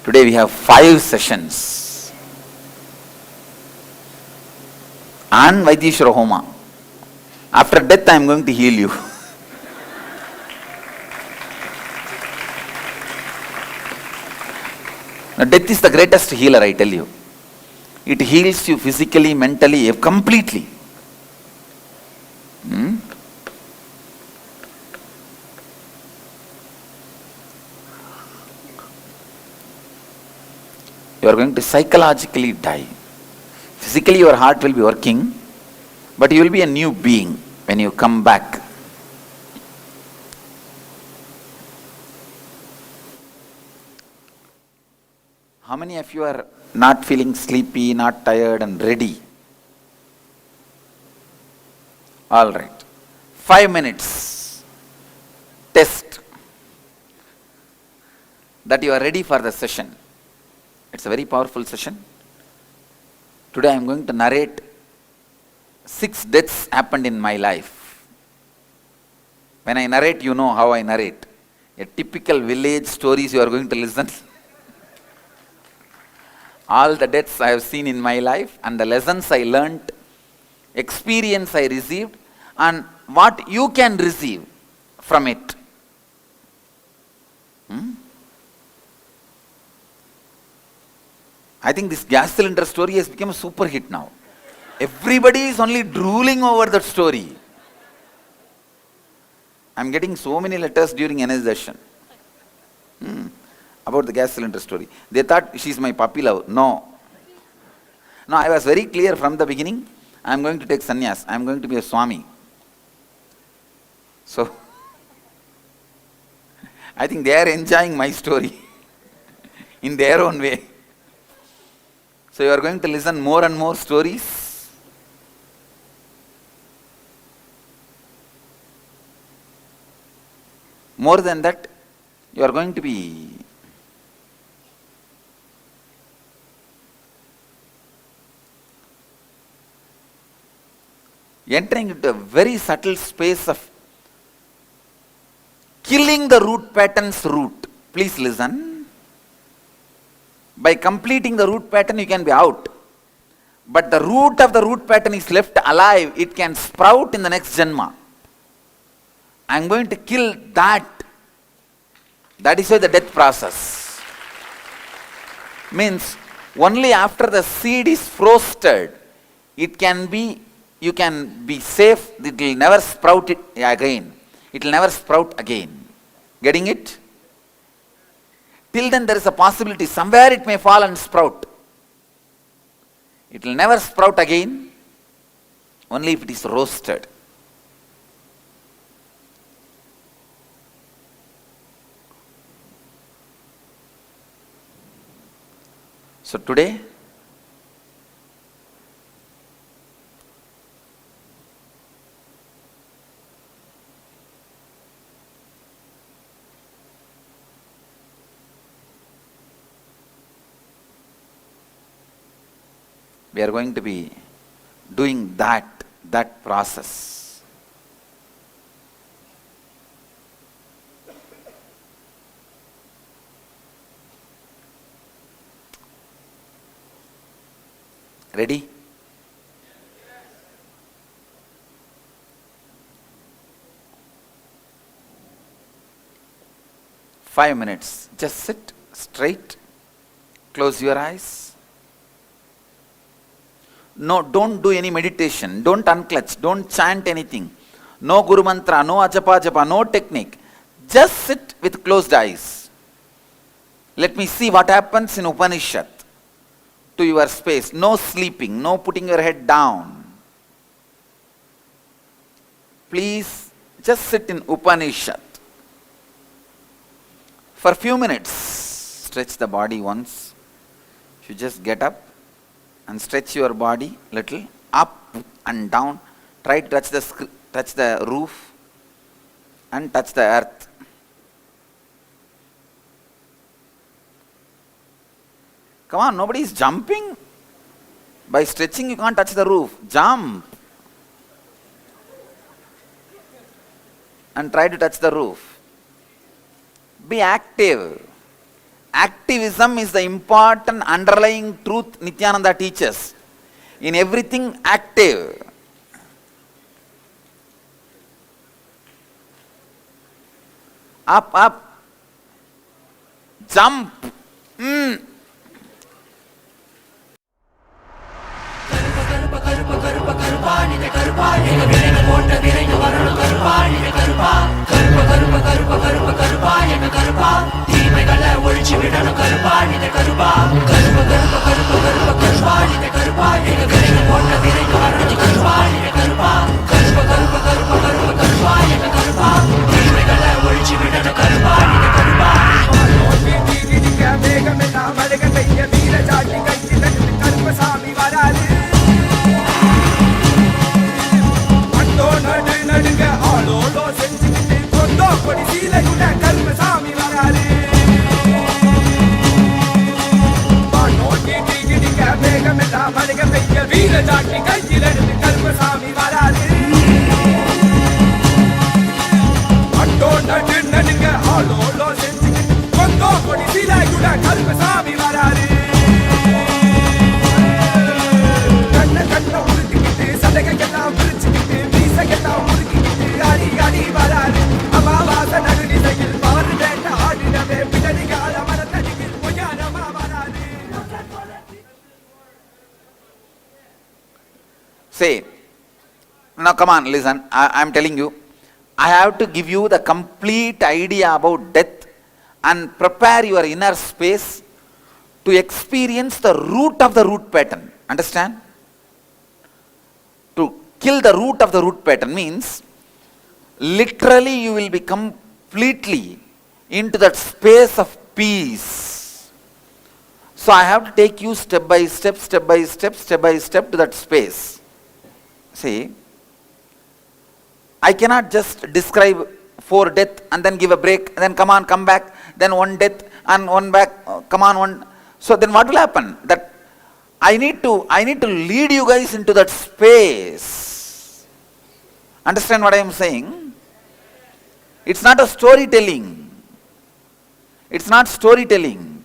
Today we have 5 sessions and Vaidishwara Homa. After death I am going to heal you. Now, death is the greatest healer, I tell you. It heals you physically, mentally, completely. You are going to psychologically die. Physically your heart will be working, but you will be a new being when you come back. How many of you are not feeling sleepy, not tired and ready? All right. 5 minutes. Test that you are ready for the session. It's a very powerful session. Today I am going to narrate 6 deaths happened in my life. When I narrate, you know how I narrate. A typical village stories you are going to listen. All the deaths I have seen in my life and the lessons I learnt, experience I received, and what you can receive from it. I think this gas cylinder story has become a super hit now. Everybody is only drooling over that story. I am getting so many letters during NS session about the gas cylinder story. They thought she's my puppy love. No. No, I was very clear from the beginning. I am going to take sannyas. I am going to be a Swami. So, I think they are enjoying my story in their own way. So you are going to listen more and more stories. More than that, you are going to be entering into a very subtle space of killing the root pattern's root. Please listen. By completing the root pattern, you can be out. But the root of the root pattern is left alive. It can sprout in the next Janma. I am going to kill that. That is why the death process. Means, only after the seed is frosted, you can be safe. It will never sprout it again. It will never sprout again. Getting it? Till then there is a possibility, somewhere it may fall and sprout. It will never sprout again, only if it is roasted. So today, we are going to be doing that process. Ready? Five minutes. Just sit straight. Close your eyes. No, don't do any meditation. Don't unclutch. Don't chant anything. No Guru Mantra, no Ajapa Japa, no technique. Just sit with closed eyes. Let me see what happens in Upanishad to your space. No sleeping, no putting your head down. Please just sit in Upanishad. For a few minutes, stretch the body once. You just get up and stretch your body little up and down. Try to touch the roof and touch the earth. Come on, nobody is jumping. By stretching you can't touch the roof. Jump and try to touch the roof. Be active. activism is the important underlying truth Nityananda teaches. In everything active. Up, up, jump. Say, now come on, listen, I am telling you, I have to give you the complete idea about death and prepare your inner space to experience the root of the root pattern. Understand? To kill the root of the root pattern means literally you will be completely into that space of peace. So I have to take you step by step to that space. See, I cannot just describe 4 death and then give a break, and then come on, come back, then 1 death and 1 back, come on, 1. So then what will happen? That I need to lead you guys into that space. Understand what I am saying? It's not a storytelling. It's not storytelling.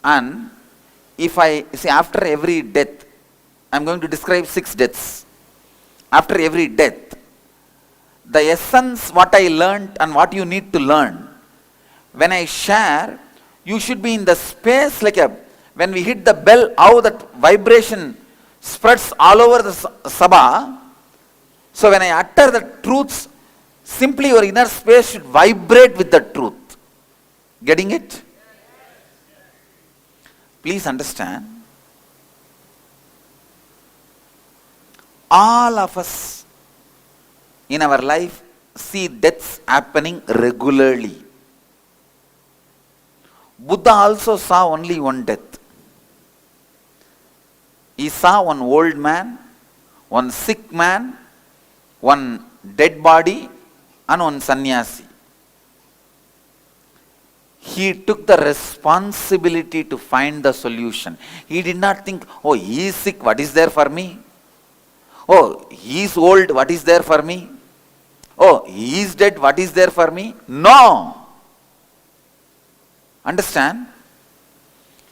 And if I see, after every death, I am going to describe 6 deaths. After every death, the essence what I learned and what you need to learn, when I share, you should be in the space like when we hit the bell, how that vibration spreads all over the sabha. So when I utter the truths, simply your inner space should vibrate with the truth. Getting it? Please understand. All of us in our life see deaths happening regularly. Buddha also saw only 1 death. He saw 1 old man, 1 sick man, 1 dead body, and 1 sannyasi. He took the responsibility to find the solution. He did not think, oh, he is sick, what is there for me? Oh, he is old, what is there for me? Oh, he is dead, what is there for me? No. Understand?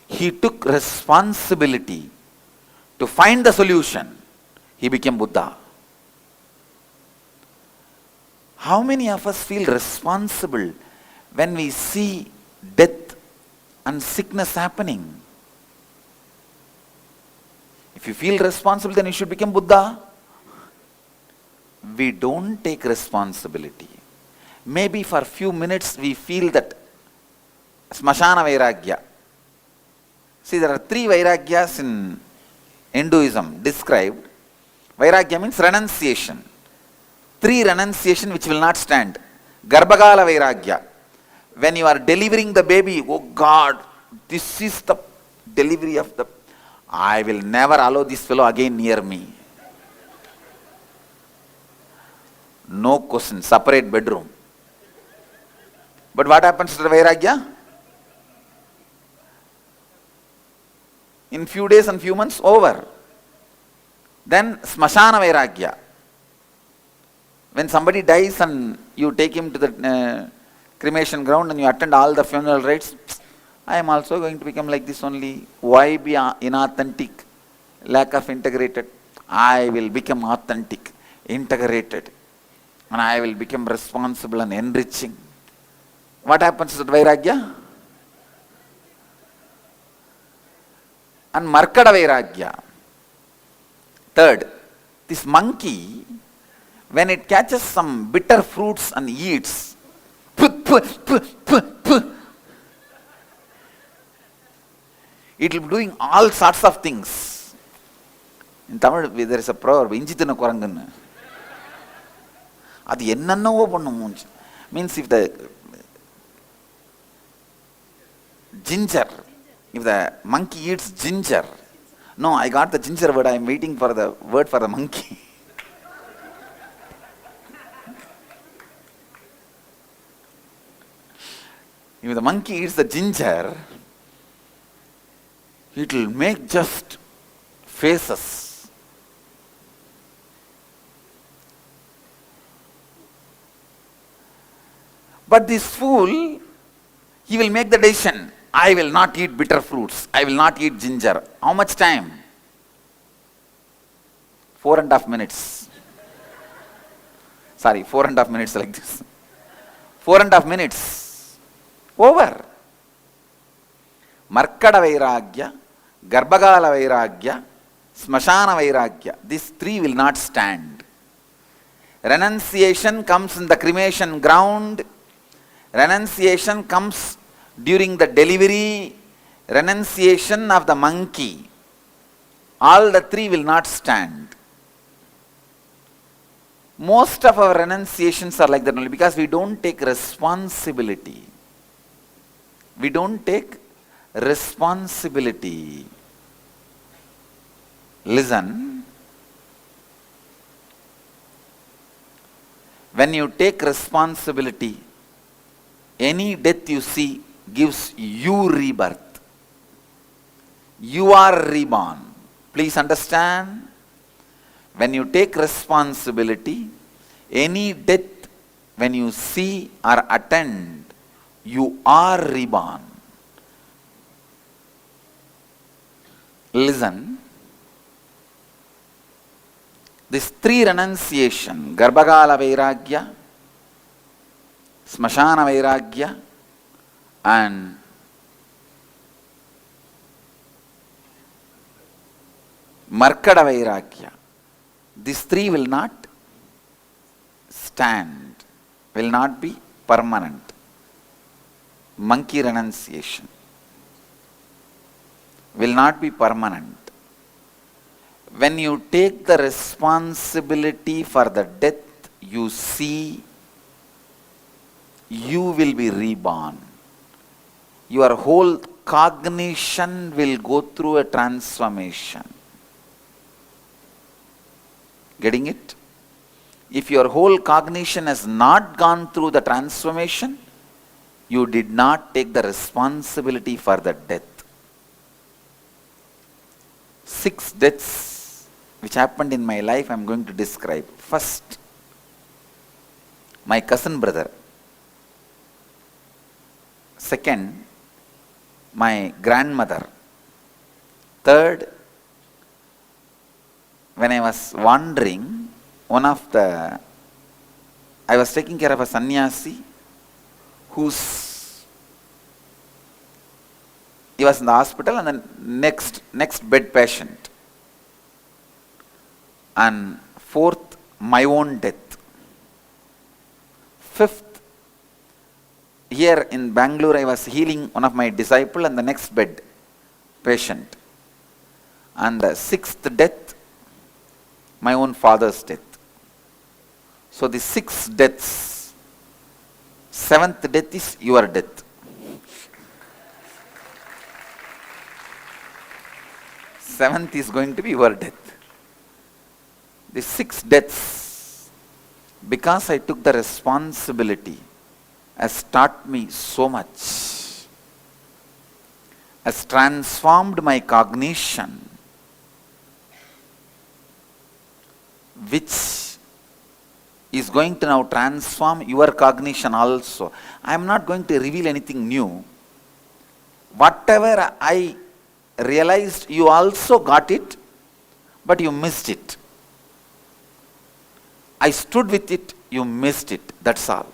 He took responsibility to find the solution. He became Buddha. How many of us feel responsible when we see death and sickness happening? If you feel responsible, then you should become Buddha. We don't take responsibility. Maybe for a few minutes we feel that Smashana Vairagya. See, there are 3 Vairagyas in Hinduism described. Vairagya means renunciation. 3 renunciation which will not stand. Garbhagala Vairagya. When you are delivering the baby, oh God, this is the delivery of the... I will never allow this fellow again near me. No question, separate bedroom. But what happens to the Vairagya? In few days and few months, over. Then Smashana Vairagya. When somebody dies and you take him to the cremation ground and you attend all the funeral rites, I am also going to become like this only. Why be inauthentic? Lack of integrated. I will become authentic, integrated, and I will become responsible and enriching. What happens to Vairagya? And Markada Vairagya. Third, this monkey, when it catches some bitter fruits and eats, it will be doing all sorts of things. In Tamil, there is a proverb, Injithana Korangan. Adi ennannavo pannum. Means if the ginger, if the monkey eats ginger, no, I got the ginger word, I am waiting for the word for the monkey. If the monkey eats the ginger, it will make just faces. But this fool, he will make the decision, I will not eat bitter fruits, I will not eat ginger. How much time? 4.5 minutes. Sorry, 4.5 minutes like this. 4.5 minutes. Over. Markada Vairagya, Garbhagala Vairagya, Smashana Vairagya. These three will not stand. Renunciation comes in the cremation ground. Renunciation comes during the delivery. Renunciation of the monkey. All the three will not stand. Most of our renunciations are like that only because we don't take responsibility. We don't take responsibility. Listen. When you take responsibility, any death you see gives you rebirth. You are reborn. Please understand. When you take responsibility, any death when you see or attend, you are reborn. Listen. This three renunciation, Garbhagala Vairagya, Smashana Vairagya, and Markada Vairagya. These three will not stand, will not be permanent. Monkey renunciation will not be permanent. When you take the responsibility for the death you see, you will be reborn. Your whole cognition will go through a transformation. Getting it? If your whole cognition has not gone through the transformation, you did not take the responsibility for the death. 6 deaths which happened in my life I am going to describe. First, my cousin brother. Second, my grandmother. Third, when I was wandering, I was taking care of a sannyasi he was in the hospital and then next bed patient. And fourth, my own death. Fifth, here in Bangalore I was healing one of my disciple and the next bed patient. And the sixth death, my own father's death. So the 6 deaths, 7th death is your death. 7th is going to be your death. The 6 deaths, because I took the responsibility, has taught me so much, has transformed my cognition, which is going to now transform your cognition also. I am not going to reveal anything new. Whatever I realized, you also got it, but you missed it. I stood with it, you missed it. That's all.